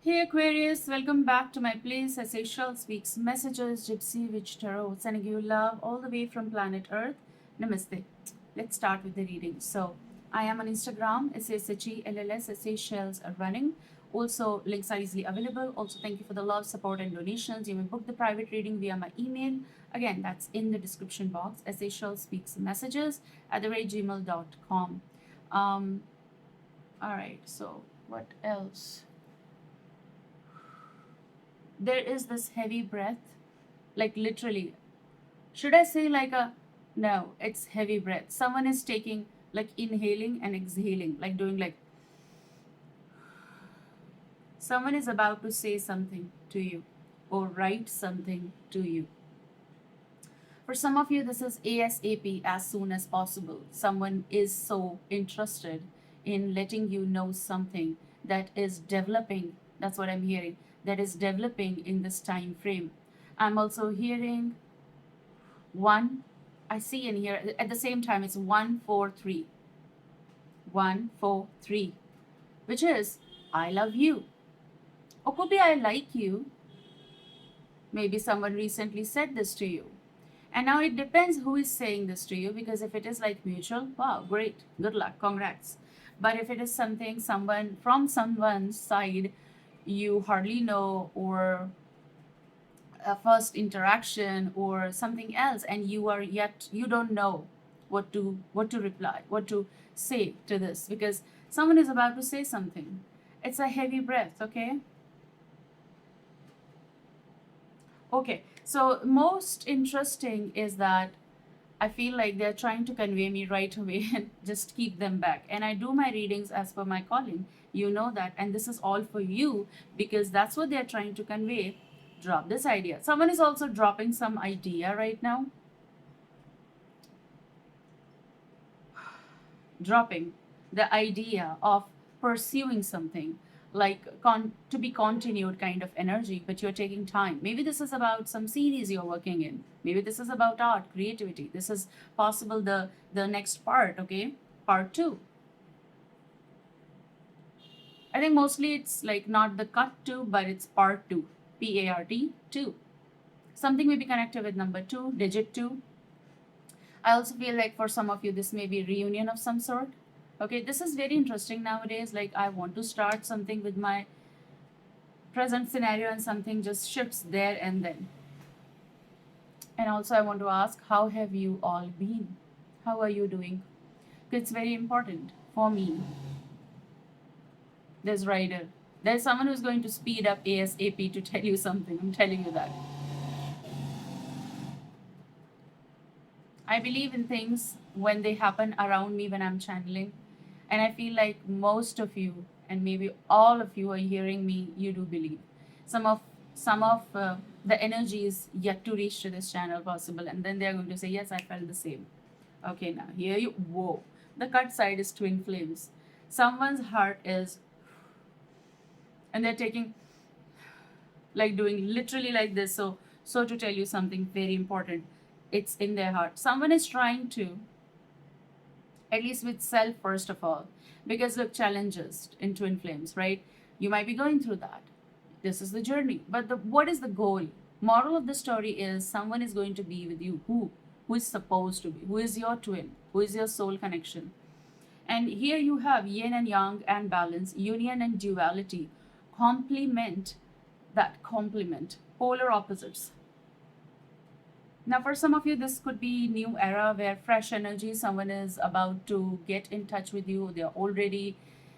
Hey Aquarius, welcome back to my place as Seychelles speaks messages, Gypsy, which tarot, sending you love all the way from planet Earth. Namaste. Let's start with the reading. So, I am on Instagram, SHELLS, Seychelles are running. Also, links are easily available. Also, thank you for the love, support, and donations. You may book the private reading via my email. Again, that's in the description box, sashellsspeaksmessages@gmail.com. All right, so what else? There is this heavy breath, like literally. Should I say like a, no, it's heavy breath. Someone is taking, like inhaling and exhaling, like doing like, someone is about to say something to you or write something to you. For some of you, this is ASAP, as soon as possible. Someone is so interested in letting you know something that is developing. That's what I'm hearing. That is developing in this time frame. I'm also hearing one. I see in here at the same time it's 143. 143, which is I love you. Or could be I like you. Maybe someone recently said this to you. And now it depends who is saying this to you, because if it is like mutual, wow, great, good luck, congrats. But if it is something someone from someone's side you hardly know, or a first interaction or something else, and you don't know what to reply, what to say to this, because someone is about to say something. It's a heavy breath, okay? Okay, so most interesting is that I feel like they're trying to convey me right away and just keep them back. And I do my readings as per my calling. You know that. And this is all for you because that's what they're trying to convey. Drop this idea. Someone is also dropping some idea right now. Dropping the idea of pursuing something, like to be continued kind of energy, but you're taking time. Maybe this is about some series you're working in. Maybe this is about art, creativity. This is possible the next part, okay? Part 2. I think mostly it's like not the cut 2, but it's part 2. PART 2. Something may be connected with number 2, digit 2. I also feel like for some of you, this may be a reunion of some sort. Okay, this is very interesting nowadays. Like, I want to start something with my present scenario and something just shifts there and then. And also, I want to ask, how have you all been? How are you doing? It's very important for me. There's Rider. There's someone who's going to speed up ASAP to tell you something. I'm telling you that. I believe in things when they happen around me when I'm channeling. And I feel like most of you, and maybe all of you are hearing me, you do believe. Some of the energy is yet to reach to this channel possible. And then they're going to say, yes, I felt the same. Okay, now here you, whoa. The cut side is twin flames. Someone's heart is, and they're taking, like doing literally like this. So to tell you something very important, it's in their heart. Someone is trying to, at least with self first of all, because look, challenges in twin flames, right? You might be going through that. This is the journey, but what is the goal? Moral of the story is someone is going to be with you. Who is supposed to be? Who is your twin? Who is your soul connection? And here you have yin and yang and balance, union and duality, complement, that complement, polar opposites. Now, for some of you, this could be new era where fresh energy, someone is about to get in touch with you. They're already,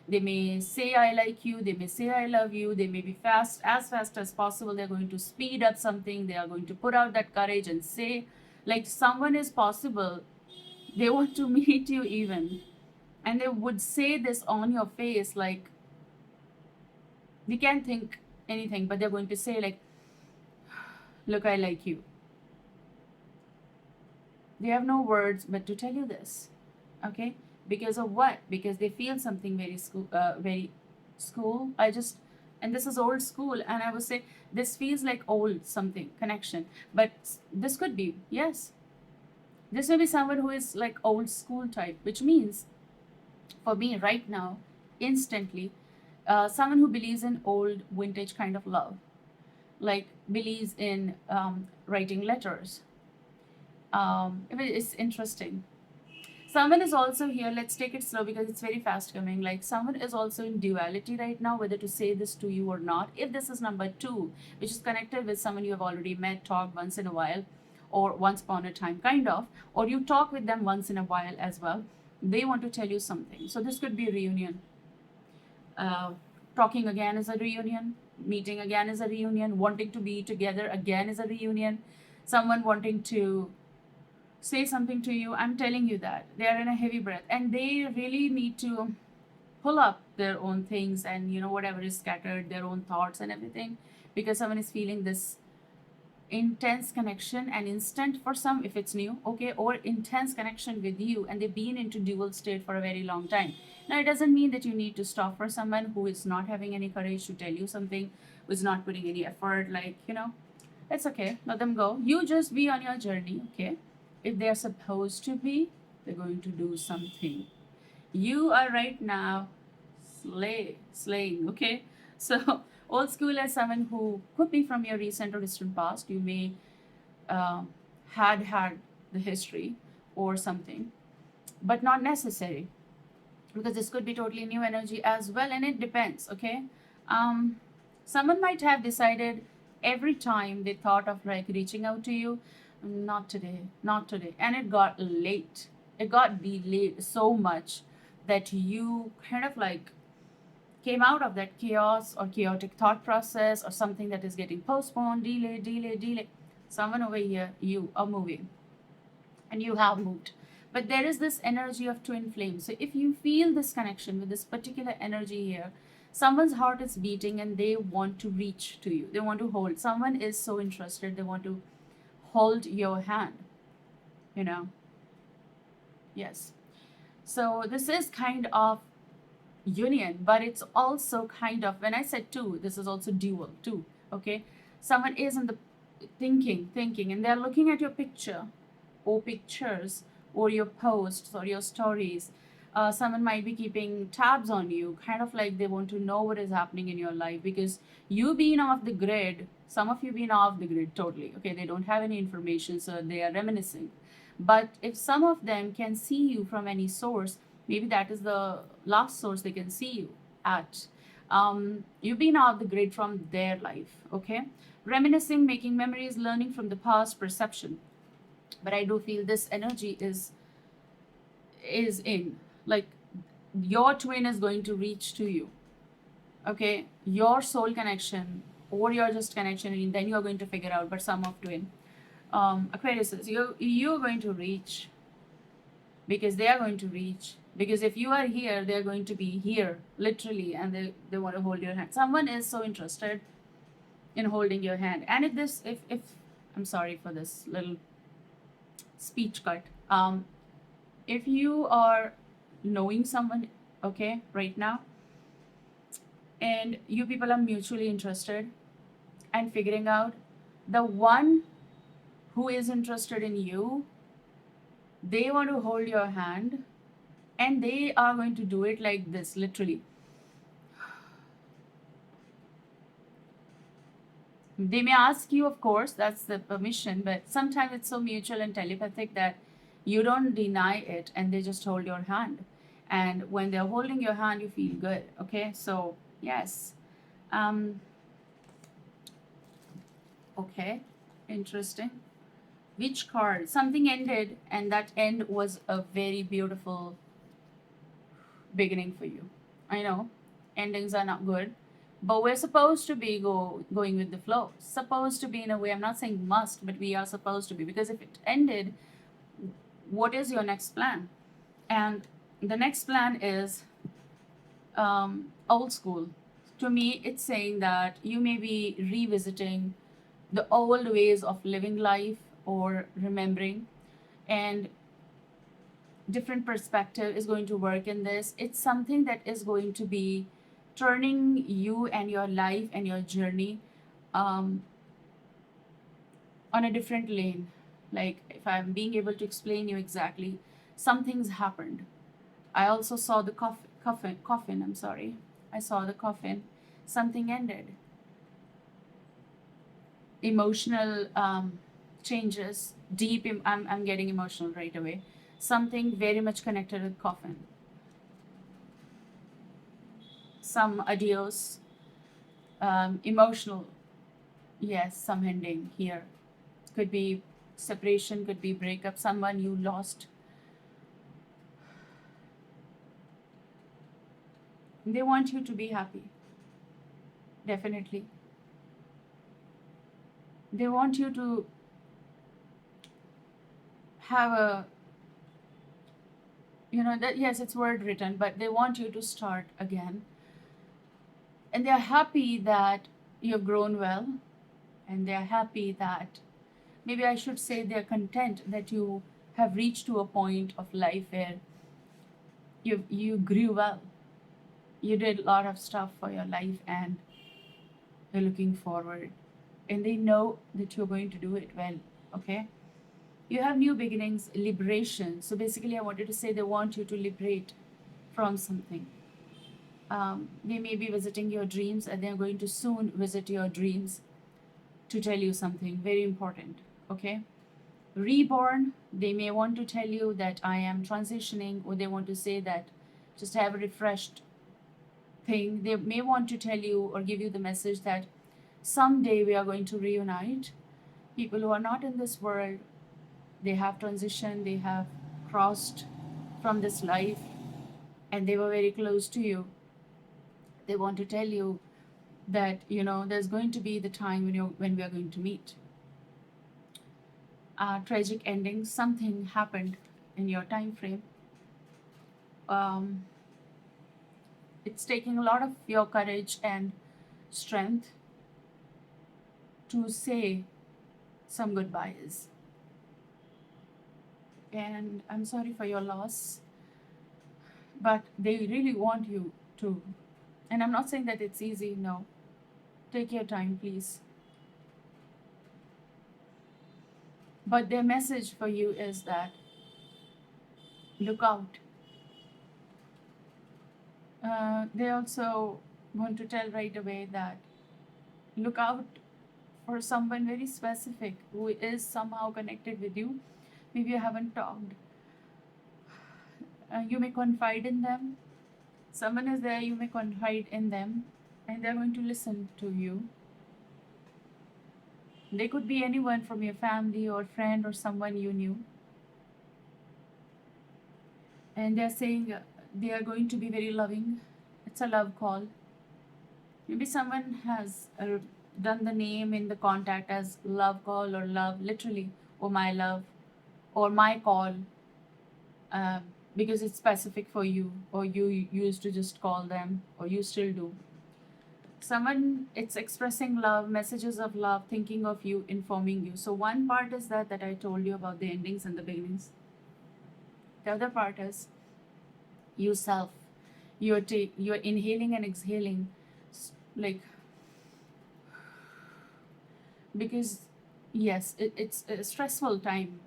they may say, I like you. They may say, I love you. They may be fast as possible. They're going to speed up something. They are going to put out that courage and say, like, someone is possible. They want to meet you even. And they would say this on your face, like, we can't think anything, but they're going to say, like, look, I like you. They have no words but to tell you this, okay? Because of what? Because they feel something very school. And this is old school, and I would say this feels like old something connection, but this could be, yes, this may be someone who is like old school type, which means for me right now, instantly, Someone who believes in old vintage kind of love, like believes in writing letters. It's interesting. Someone is also here, let's take it slow because it's very fast coming. Like someone is also in duality right now, whether to say this to you or not. If this is number two, which is connected with someone you have already met, talked once in a while, or once upon a time, kind of, or you talk with them once in a while as well, they want to tell you something. So this could be a reunion. Uh, Talking again is a reunion. Meeting again is a reunion. Wanting to be together again is a reunion. Someone wanting to say something to you. I'm telling you that they are in a heavy breath and they really need to pull up their own things and whatever is scattered, their own thoughts and everything, because someone is feeling this intense connection and instant for some if it's new, okay, or intense connection with you, and they've been into dual state for a very long time. Now it doesn't mean that you need to stop for someone who is not having any courage to tell you something, who is not putting any effort, like it's okay, let them go. You just be on your journey, okay? If they're supposed to be, they're going to do something. You are right now slaying, okay? So old school as someone who could be from your recent or distant past. You may had the history or something, but not necessary, because this could be totally new energy as well, and it depends, okay? Someone might have decided every time they thought of like reaching out to you, not today, not today, and it got late. It got delayed so much that you kind of like came out of that chaos or chaotic thought process or something that is getting postponed, delay. Someone over here, you are moving and you have moved. But there is this energy of twin flames. So if you feel this connection with this particular energy here, someone's heart is beating and they want to reach to you. They want to hold. Someone is so interested, they want to hold your hand, you know. Yes. So this is kind of union, but it's also kind of, when I said two, this is also dual too, okay? Someone is in the thinking, and they're looking at your picture or pictures or your posts or your stories. Someone might be keeping tabs on you, kind of like they want to know what is happening in your life, because you being off the grid, some of you being off the grid totally, okay? They don't have any information, so they are reminiscing. But if some of them can see you from any source, maybe that is the last source they can see you at. You've been off the grid from their life, okay? Reminiscing, making memories, learning from the past, perception. But I do feel this energy is in, like, your twin is going to reach to you, okay? Your soul connection or your just connection, and then you're going to figure out, but some of twin. Aquarius, you're going to reach, because they are going to reach, because if you are here, they're going to be here literally, and they want to hold your hand. Someone is so interested in holding your hand. And if I'm sorry for this little speech cut, if you are knowing someone, okay, right now, and you people are mutually interested and figuring out, the one who is interested in you, they want to hold your hand, and they are going to do it like this, literally. They may ask you, of course, that's the permission, but sometimes it's so mutual and telepathic that you don't deny it, and they just hold your hand. And when they're holding your hand, you feel good, okay? So, yes. Okay, interesting. Which card? Something ended, and that end was a very beautiful beginning for you. I know endings are not good, but we're supposed to be going with the flow. Supposed to be, in a way. I'm not saying must, but we are supposed to be, because if it ended, what is your next plan? And the next plan is old school. To me, it's saying that you may be revisiting the old ways of living life or remembering, and different perspective is going to work in this. It's something that is going to be turning you and your life and your journey on a different lane. Like, if I'm being able to explain you exactly, something's happened. I also saw the coffin, I'm sorry. I saw the coffin. Something ended. Emotional changes, deep. I'm getting emotional right away. Something very much connected with coffin. Some adios, emotional. Yes, some ending here. Could be separation, could be breakup, someone you lost. They want you to be happy. Definitely. They want you to have a, that, yes, it's word written, but they want you to start again. And they're happy that you've grown well. And they're happy that, maybe I should say, they're content that you have reached to a point of life where you grew well. You did a lot of stuff for your life and you're looking forward. And they know that you're going to do it well. Okay? You have new beginnings, liberation. So basically, I wanted to say they want you to liberate from something. They may be visiting your dreams, and they're going to soon visit your dreams to tell you something very important. Okay? Reborn, they may want to tell you that I am transitioning, or they want to say that just have a refreshed thing. They may want to tell you or give you the message that someday we are going to reunite. People who are not in this world, they have transitioned, they have crossed from this life, and they were very close to you. They want to tell you that, there's going to be the time when we are going to meet. Tragic ending, something happened in your time frame. It's taking a lot of your courage and strength to say some goodbyes. And I'm sorry for your loss, but they really want you to. And I'm not saying that it's easy, no. Take your time, please. But their message for you is that look out. They also want to tell right away that look out for someone very specific who is somehow connected with you. Maybe you haven't talked. You may confide in them. Someone is there, you may confide in them, and they're going to listen to you. They could be anyone from your family or friend or someone you knew. And they're saying they are going to be very loving. It's a love call. Maybe someone has done the name in the contact as love call or love, literally, or my love, or my call, because it's specific for you, or you used to just call them, or you still do. Someone, it's expressing love, messages of love, thinking of you, informing you. So one part is that I told you about the endings and the beginnings. The other part is yourself. You're inhaling and exhaling, like, because yes, it's a stressful time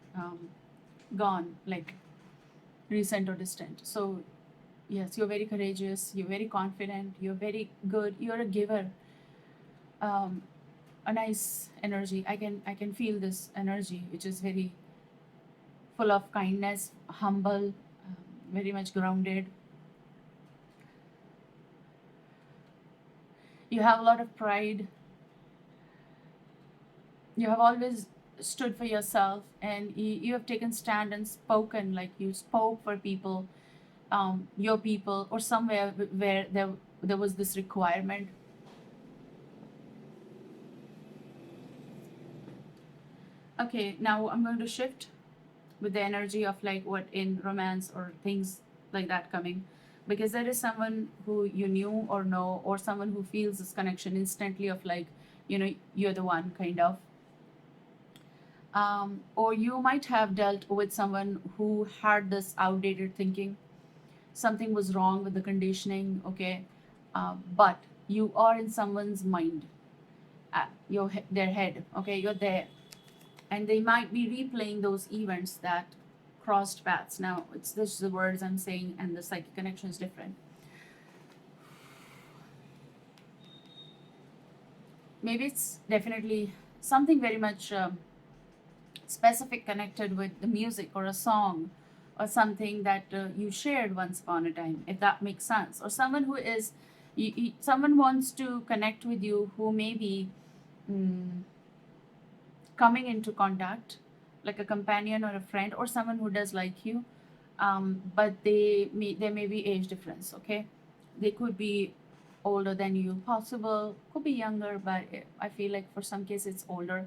gone, like recent or distant. So yes, you're very courageous, you're very confident, you're very good, you're a giver. A nice energy. I can feel this energy, which is very full of kindness, humble, very much grounded. You have a lot of pride. You have always stood for yourself, and you have taken stand and spoken, like you spoke for people, your people, or somewhere where there was this requirement. Okay, now I'm going to shift with the energy of like what in romance or things like that coming, because there is someone who you knew or know, or someone who feels this connection instantly of like, you're the one, kind of. Or you might have dealt with someone who had this outdated thinking. Something was wrong with the conditioning, okay? But you are in someone's mind, their head, okay? You're there. And they might be replaying those events that crossed paths. Now, it's just the words I'm saying, and the psychic connection is different. maybe it's definitely something very much specific connected with the music or a song or something that you shared once upon a time, if that makes sense. Or someone who is, someone wants to connect with you who may be mm, coming into contact, like a companion or a friend or someone who does like you, but there may be age difference. Okay, they could be older than you, possible could be younger, but I feel like for some cases it's older.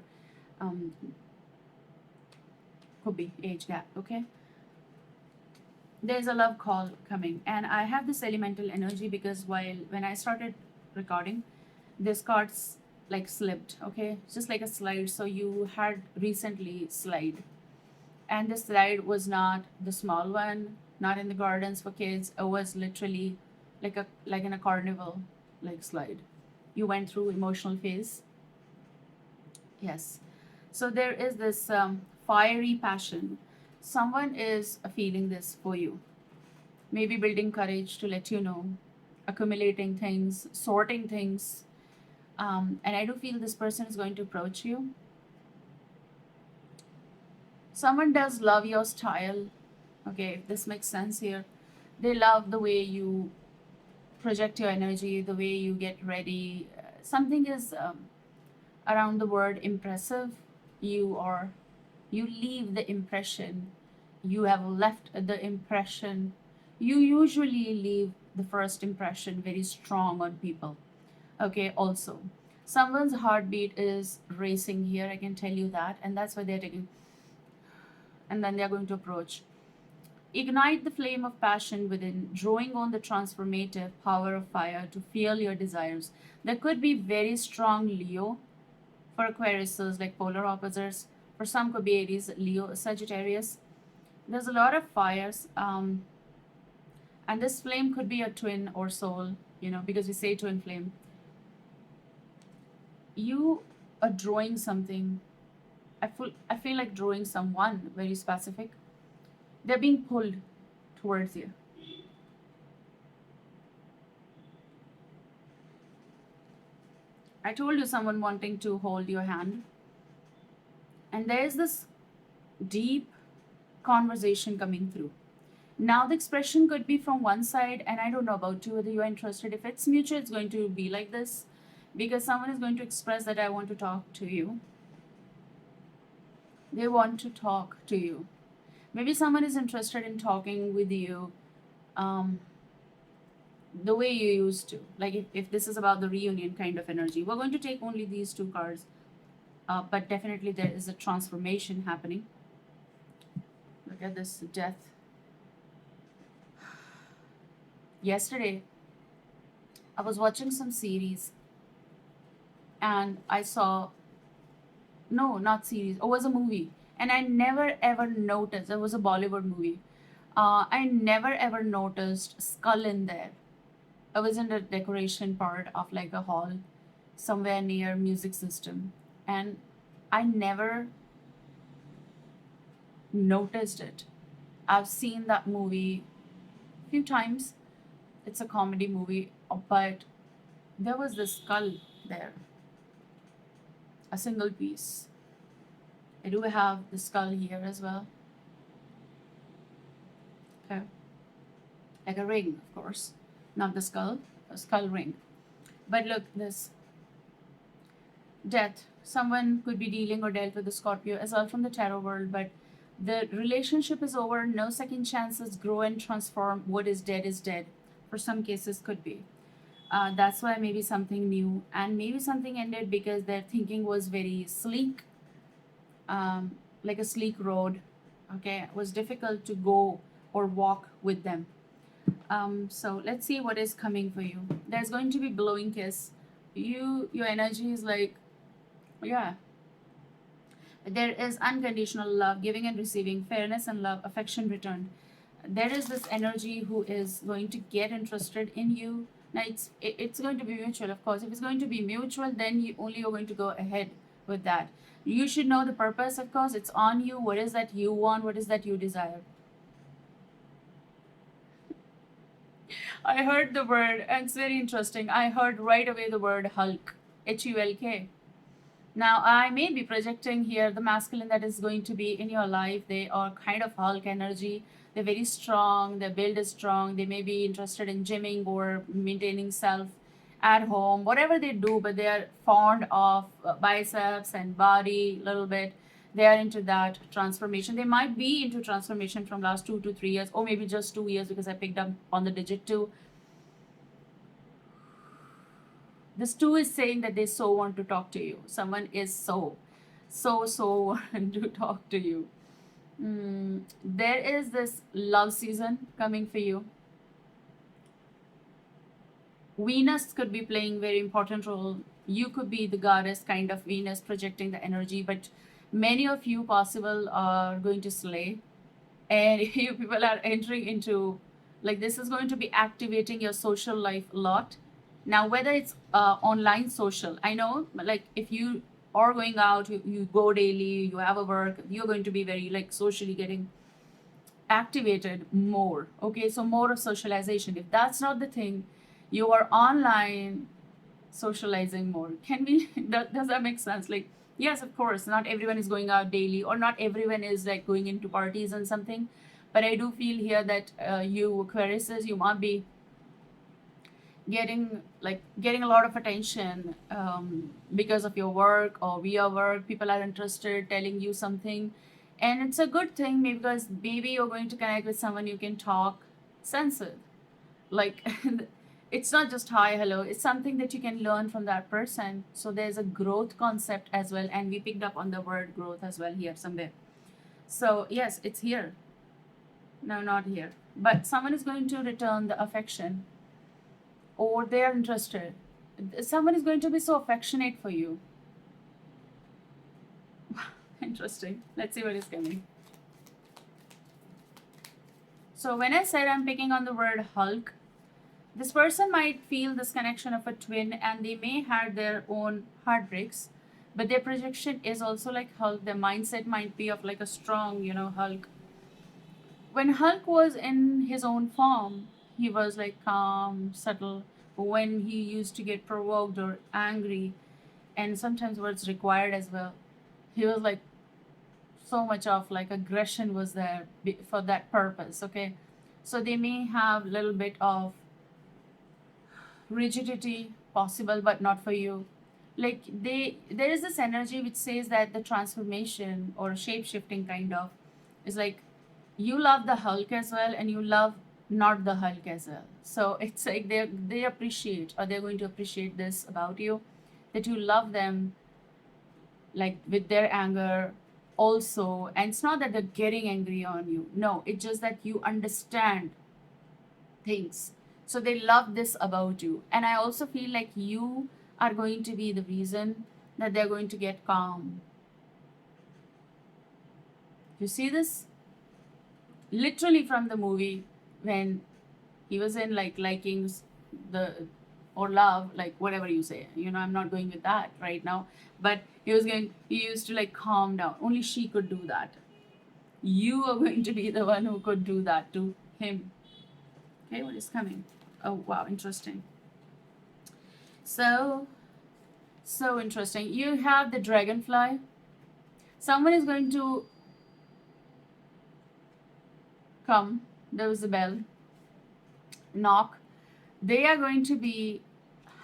um, could be age gap. Okay, there's a love call coming, and I have this elemental energy because when I started recording, this cards like slipped. Okay, just like a slide. So you had recently slide, and the slide was not the small one, not in the gardens for kids. It was literally like in a carnival like slide. You went through emotional phase. Yes. So there is this fiery passion. Someone is feeling this for you. Maybe building courage to let you know, accumulating things, sorting things. And I do feel this person is going to approach you. Someone does love your style. Okay, if this makes sense here. They love the way you project your energy, the way you get ready. Something is around the word impressive. You are, you leave the impression, you have left the impression. You usually leave the first impression very strong on people. Okay, also, someone's heartbeat is racing here, I can tell you that, and that's why they're taking, and then they're going to approach. Ignite the flame of passion within, drawing on the transformative power of fire to fuel your desires. There could be very strong Leo for Aquariuses, like polar opposites. For some, could be Aries, Leo, Sagittarius. There's a lot of fires, and this flame could be a twin or soul, because we say twin flame. You are drawing something. I feel like drawing someone very specific. They're being pulled towards you. I told you someone wanting to hold your hand. And there's this deep conversation coming through. Now, the expression could be from one side, and I don't know about you whether you are interested. If it's mutual, it's going to be like this because someone is going to express that I want to talk to you. They want to talk to you. Maybe someone is interested in talking with you um, the way you used to. Like if this is about the reunion kind of energy, we're going to take only these two cards, but definitely there is a transformation happening. Look at this death. Yesterday, I was watching some series and I saw, no, not series, it was a movie. And I never ever noticed, it was a Bollywood movie. I never ever noticed skull in there. I was in the decoration part of like a hall somewhere near music system. And I never noticed it. I've seen that movie a few times. It's a comedy movie, but there was this skull there, a single piece. I do have the skull here as well. Okay. Like a ring, of course. Not the skull, a skull ring. But look, this death. Someone could be dealing or dealt with the Scorpio as well from the tarot world, but the relationship is over, no second chances, grow and transform. What is dead is dead. For some cases, could be. That's why maybe something new, and maybe something ended because their thinking was very sleek, like a sleek road. Okay, it was difficult to go or walk with them. So let's see what is coming for you. There's going to be blowing kiss. Your energy is like, yeah. There is unconditional love, giving and receiving, fairness and love, affection returned. There is this energy who is going to get interested in you. Now it's going to be mutual, of course. If it's going to be mutual, then you're going to go ahead with that. You should know the purpose, of course. It's on you. What is that you want? What is that you desire? I heard the word, and it's very interesting. I heard right away the word Hulk. HULK. Now, I may be projecting here the masculine that is going to be in your life. They are kind of Hulk energy. They're very strong. Their build is strong. They may be interested in gymming or maintaining self at home, whatever they do, but they are fond of biceps and body a little bit. They are into that transformation. They might be into transformation from last 2 to 3 years, or maybe just 2 years, because I picked up on the digit 2. This 2 is saying that they so want to talk to you. Someone is so want to talk to you. There is this love season coming for you. Venus could be playing very important role. You could be the goddess kind of Venus projecting the energy, but many of you possible are going to slay, and you people are entering into, like, this is going to be activating your social life a lot. Now, whether it's online social, I know, like, if you are going out, you go daily, you have a work, you're going to be very, like, socially getting activated more. Okay, so more of socialization. If that's not the thing, you are online socializing more. Can we does that make sense? Like, yes, of course, not everyone is going out daily, or not everyone is like going into parties and something, but I do feel here that you Aquariuses, you might be getting a lot of attention because of your work or via work. People are interested, telling you something, and it's a good thing, maybe, because maybe you're going to connect with someone you can talk sense it. Like, it's not just hi, hello, it's something that you can learn from that person. So there's a growth concept as well, and we picked up on the word growth as well here somewhere. So yes, it's here. No, not here. But someone is going to return the affection, or they are interested. Someone is going to be so affectionate for you. Interesting. Let's see what is coming. So when I said I'm picking on the word Hulk, this person might feel this connection of a twin, and they may have their own heartbreaks, but their projection is also like Hulk. Their mindset might be of like a strong, Hulk. When Hulk was in his own form, he was like calm, subtle. When he used to get provoked or angry, and sometimes words required as well, he was like so much of like aggression was there for that purpose. Okay, so they may have a little bit of rigidity possible, but not for you. Like, there is this energy which says that the transformation or shape shifting kind of is like, you love the Hulk as well, and you love not the Hulk as well. So it's like they appreciate, or they're going to appreciate this about you, that you love them like with their anger also. And it's not that they're getting angry on you, no, it's just that you understand things. So they love this about you. And I also feel like you are going to be the reason that they're going to get calm. You see this? Literally from the movie, when he was in like liking the, or love, like whatever you say, I'm not going with that right now, but he used to like calm down. Only she could do that. You are going to be the one who could do that to him. Okay, what is coming? Oh wow, interesting. So interesting. You have the dragonfly. Someone is going to come. There was a bell. Knock. They are going to be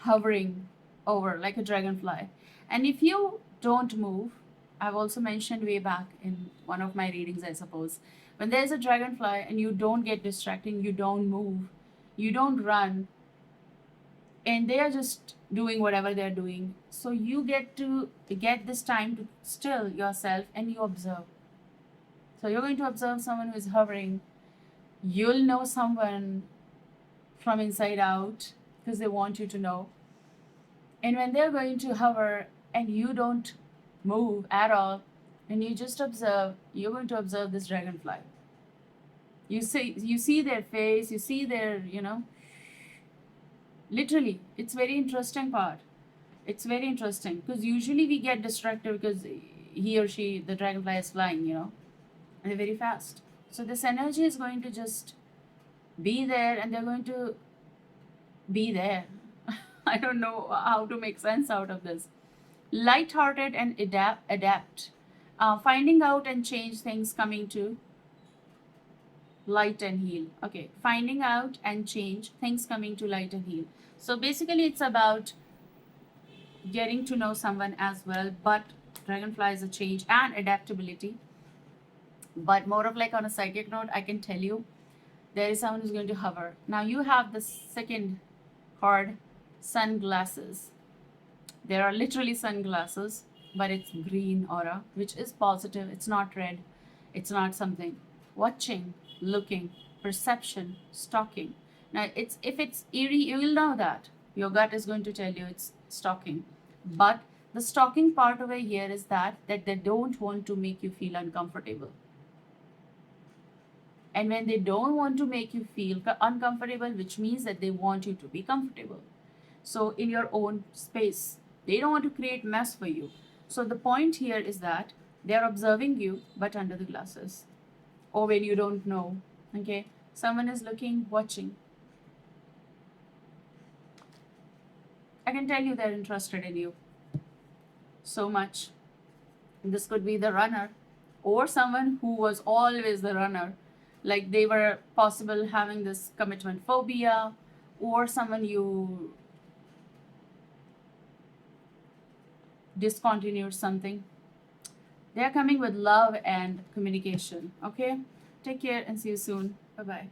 hovering over like a dragonfly. And if you don't move, I've also mentioned way back in one of my readings, I suppose, when there's a dragonfly and you don't get distracted, you don't move, you don't run, and they are just doing whatever they're doing. So you get to get this time to still yourself and you observe. So you're going to observe someone who is hovering. You'll know someone from inside out because they want you to know. And when they're going to hover and you don't move at all, and you just observe, you're going to observe this dragonfly. You see their face, you see their, literally, it's very interesting part. It's very interesting because usually we get distracted because he or she, the dragonfly, is flying, and they're very fast. So this energy is going to just be there, and they're going to be there. I don't know how to make sense out of this. Light-hearted and adapt. Finding out and change things, coming to light and heal. Okay, finding out and change things, coming to light and heal. So basically it's about getting to know someone as well, but dragonfly is a change and adaptability. But more of like on a psychic note, I can tell you there is someone who's going to hover. Now you have the second card, sunglasses. There are literally sunglasses, but it's green aura, which is positive. It's not red. It's not something. Watching, looking, perception, stalking. Now, if it's eerie, you will know that. Your gut is going to tell you it's stalking. But the stalking part over here is that they don't want to make you feel uncomfortable. And when they don't want to make you feel uncomfortable, which means that they want you to be comfortable. So in your own space, they don't want to create mess for you. So the point here is that they're observing you, but under the glasses, or when you don't know. Okay, someone is looking, watching. I can tell you they're interested in you so much. This could be the runner, or someone who was always the runner, like they were possible having this commitment phobia, or someone you discontinued something. They are coming with love and communication. Okay, take care and see you soon. Bye bye.